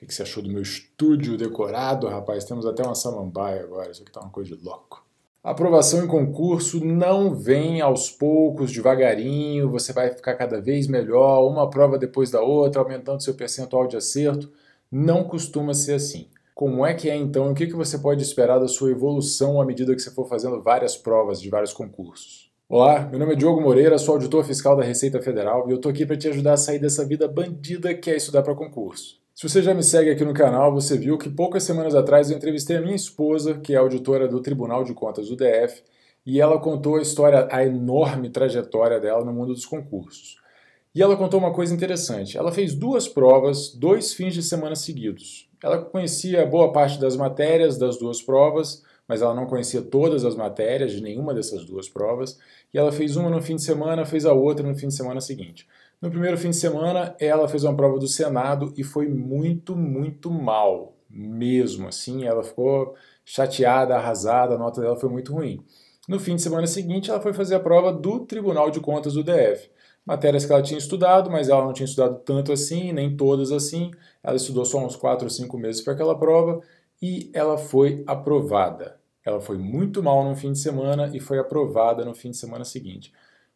O que você achou do meu estúdio decorado, rapaz? Temos até uma samambaia agora, isso aqui tá uma coisa de louco. A aprovação em concurso não vem aos poucos, devagarinho, você vai ficar cada vez melhor, uma prova depois da outra, aumentando seu percentual de acerto. Não costuma ser assim. Como é que é então? O que você pode esperar da sua evolução à medida que você for fazendo várias provas de vários concursos? Olá, meu nome é Diogo Moreira, sou auditor fiscal da Receita Federal e eu tô aqui para te ajudar a sair dessa vida bandida que é estudar para concurso. Se você já me segue aqui no canal, você viu que poucas semanas atrás eu entrevistei a minha esposa, que é auditora do Tribunal de Contas do DF, e ela contou a história, a enorme trajetória dela no mundo dos concursos. E ela contou uma coisa interessante. Ela fez 2 provas, 2 fins de semana seguidos. Ela conhecia boa parte das matérias das 2 provas, mas ela não conhecia todas as matérias de nenhuma dessas 2 provas. E ela fez uma no fim de semana, fez a outra no fim de semana seguinte. No primeiro fim de semana, ela fez uma prova do Senado e foi muito, muito mal. Mesmo assim, ela ficou chateada, arrasada, a nota dela foi muito ruim. No fim de semana seguinte, ela foi fazer a prova do Tribunal de Contas do DF. Matérias que ela tinha estudado, mas ela não tinha estudado tanto assim, nem todas assim. Ela estudou só uns 4 ou 5 meses para aquela prova e ela foi aprovada. Ela foi muito mal no fim de semana e foi aprovada no fim de semana seguinte.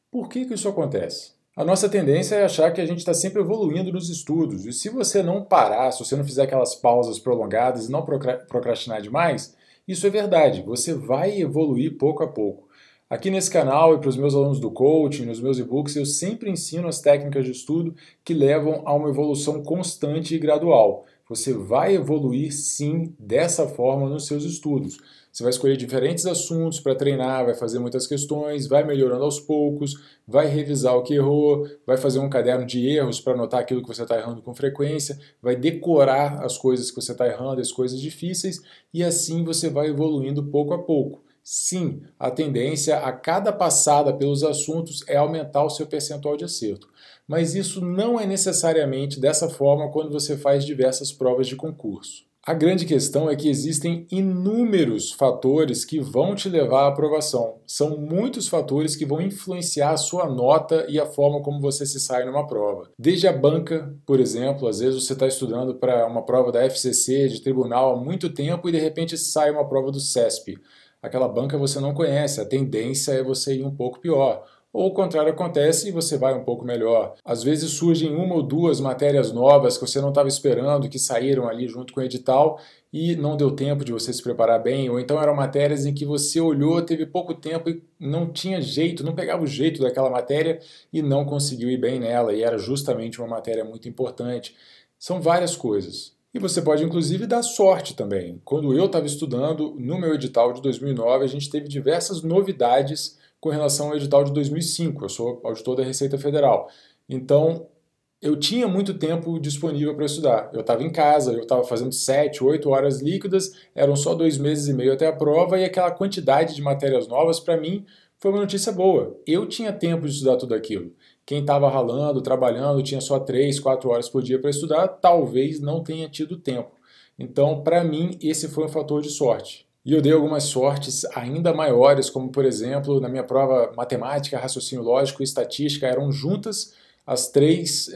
Por que isso acontece? A nossa tendência é achar que a gente está sempre evoluindo nos estudos. E se você não parar, se você não fizer aquelas pausas prolongadas e não procrastinar demais, isso é verdade. Você vai evoluir pouco a pouco. Aqui nesse canal e para os meus alunos do coaching, nos meus e-books, eu sempre ensino as técnicas de estudo que levam a uma evolução constante e gradual. Você vai evoluir sim dessa forma nos seus estudos. Você vai escolher diferentes assuntos para treinar, vai fazer muitas questões, vai melhorando aos poucos, vai revisar o que errou, vai fazer um caderno de erros para anotar aquilo que você está errando com frequência, vai decorar as coisas que você está errando, as coisas difíceis, e assim você vai evoluindo pouco a pouco. Sim, a tendência a cada passada pelos assuntos é aumentar o seu percentual de acerto. Mas isso não é necessariamente dessa forma quando você faz diversas provas de concurso. A grande questão é que existem inúmeros fatores que vão te levar à aprovação. São muitos fatores que vão influenciar a sua nota e a forma como você se sai numa prova. Desde a banca, por exemplo, às vezes você está estudando para uma prova da FCC, de tribunal, há muito tempo e de repente sai uma prova do CESP. Aquela banca você não conhece, a tendência é você ir um pouco pior. Ou o contrário acontece e você vai um pouco melhor. Às vezes surgem 1 ou 2 matérias novas que você não estava esperando, que saíram ali junto com o edital e não deu tempo de você se preparar bem, ou então eram matérias em que você olhou, teve pouco tempo e não tinha jeito, não pegava o jeito daquela matéria e não conseguiu ir bem nela, e era justamente uma matéria muito importante. São várias coisas. E você pode, inclusive, dar sorte também. Quando eu estava estudando, no meu edital de 2009, a gente teve diversas novidades com relação ao edital de 2005. Eu sou auditor da Receita Federal. Então, eu tinha muito tempo disponível para estudar. Eu estava em casa, eu estava fazendo 7, 8 horas líquidas, eram só 2 meses e meio até a prova, e aquela quantidade de matérias novas, para mim, foi uma notícia boa. Eu tinha tempo de estudar tudo aquilo. Quem estava ralando, trabalhando, tinha só 3, 4 horas por dia para estudar, talvez não tenha tido tempo. Então, para mim, esse foi um fator de sorte. E eu dei algumas sortes ainda maiores, como, por exemplo, na minha prova matemática, raciocínio lógico e estatística eram juntas. As 3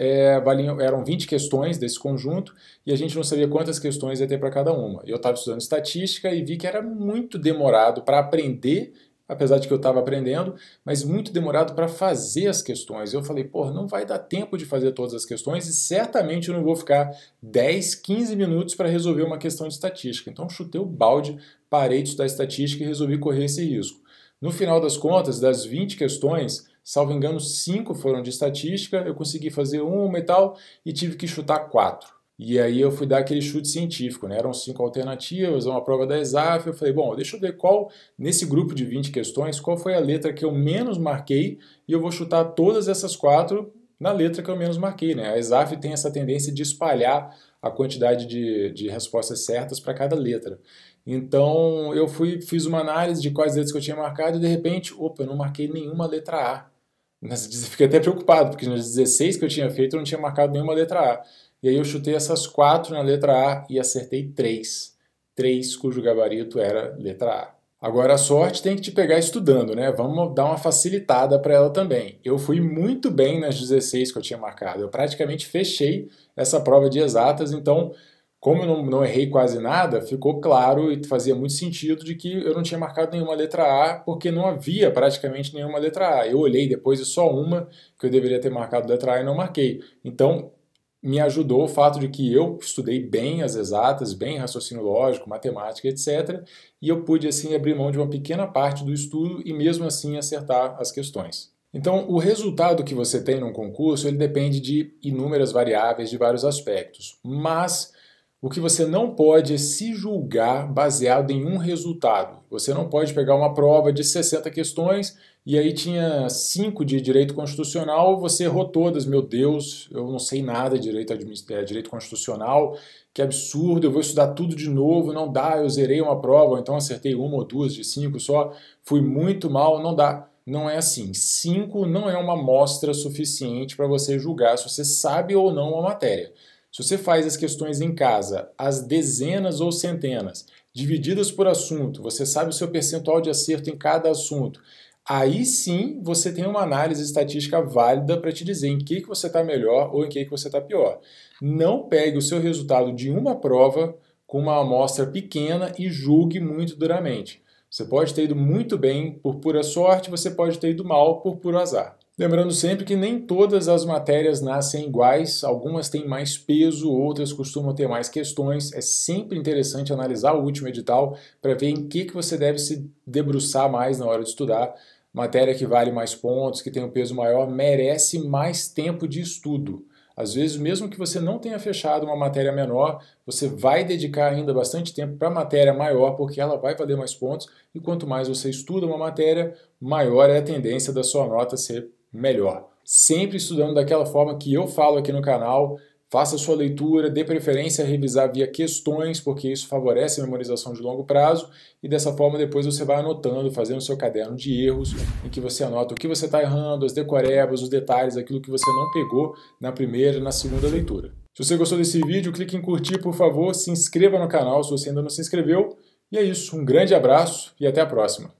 eram 20 questões desse conjunto e a gente não sabia quantas questões ia ter para cada uma. Eu estava estudando estatística e vi que era muito demorado para aprender, apesar de que eu estava aprendendo, mas muito demorado para fazer as questões. Eu falei, pô, não vai dar tempo de fazer todas as questões e certamente eu não vou ficar 10, 15 minutos para resolver uma questão de estatística. Então chutei o balde, parei de estudar estatística e resolvi correr esse risco. No final das contas, das 20 questões, salvo engano, 5 foram de estatística, eu consegui fazer uma e tal, e tive que chutar 4. E aí eu fui dar aquele chute científico, né? Eram 5 alternativas, uma prova da ESAF, eu falei, bom, deixa eu ver qual, nesse grupo de 20 questões, qual foi a letra que eu menos marquei, e eu vou chutar todas essas 4 na letra que eu menos marquei, né? A ESAF tem essa tendência de espalhar a quantidade de respostas certas para cada letra. Então eu fiz uma análise de quais letras que eu tinha marcado e de repente, opa, eu não marquei nenhuma letra A. Fiquei até preocupado, porque nas 16 que eu tinha feito eu não tinha marcado nenhuma letra A. E aí eu chutei essas 4 na letra A e acertei 3. 3 cujo gabarito era letra A. Agora a sorte tem que te pegar estudando, né? Vamos dar uma facilitada para ela também. Eu fui muito bem nas 16 que eu tinha marcado. Eu praticamente fechei essa prova de exatas, então Como eu não errei quase nada, ficou claro e fazia muito sentido de que eu não tinha marcado nenhuma letra A, porque não havia praticamente nenhuma letra A. Eu olhei depois e só uma que eu deveria ter marcado letra A e não marquei. Então, me ajudou o fato de que eu estudei bem as exatas, bem raciocínio lógico, matemática, etc. E eu pude, assim, abrir mão de uma pequena parte do estudo e mesmo assim acertar as questões. Então, o resultado que você tem num concurso, ele depende de inúmeras variáveis, de vários aspectos. Mas o que você não pode é se julgar baseado em um resultado. Você não pode pegar uma prova de 60 questões e aí tinha 5 de direito constitucional, você errou todas. Meu Deus, eu não sei nada de direito constitucional, que absurdo, eu vou estudar tudo de novo, não dá, eu zerei uma prova, ou então acertei uma ou duas de 5 só, fui muito mal, não dá. Não é assim. 5 não é uma amostra suficiente para você julgar se você sabe ou não uma matéria. Se você faz as questões em casa, as dezenas ou centenas, divididas por assunto, você sabe o seu percentual de acerto em cada assunto, aí sim você tem uma análise estatística válida para te dizer em que você está melhor ou em que você está pior. Não pegue o seu resultado de uma prova com uma amostra pequena e julgue muito duramente. Você pode ter ido muito bem por pura sorte, você pode ter ido mal por puro azar. Lembrando sempre que nem todas as matérias nascem iguais, algumas têm mais peso, outras costumam ter mais questões. É sempre interessante analisar o último edital para ver em que você deve se debruçar mais na hora de estudar. Matéria que vale mais pontos, que tem um peso maior, merece mais tempo de estudo. Às vezes, mesmo que você não tenha fechado uma matéria menor, você vai dedicar ainda bastante tempo para a matéria maior, porque ela vai valer mais pontos, e quanto mais você estuda uma matéria, maior é a tendência da sua nota ser melhor. Sempre estudando daquela forma que eu falo aqui no canal, faça sua leitura, dê preferência a revisar via questões, porque isso favorece a memorização de longo prazo, e dessa forma depois você vai anotando, fazendo seu caderno de erros, em que você anota o que você está errando, as decorebas, os detalhes, aquilo que você não pegou na primeira e na segunda leitura. Se você gostou desse vídeo, clique em curtir, por favor, se inscreva no canal se você ainda não se inscreveu, e é isso, um grande abraço e até a próxima.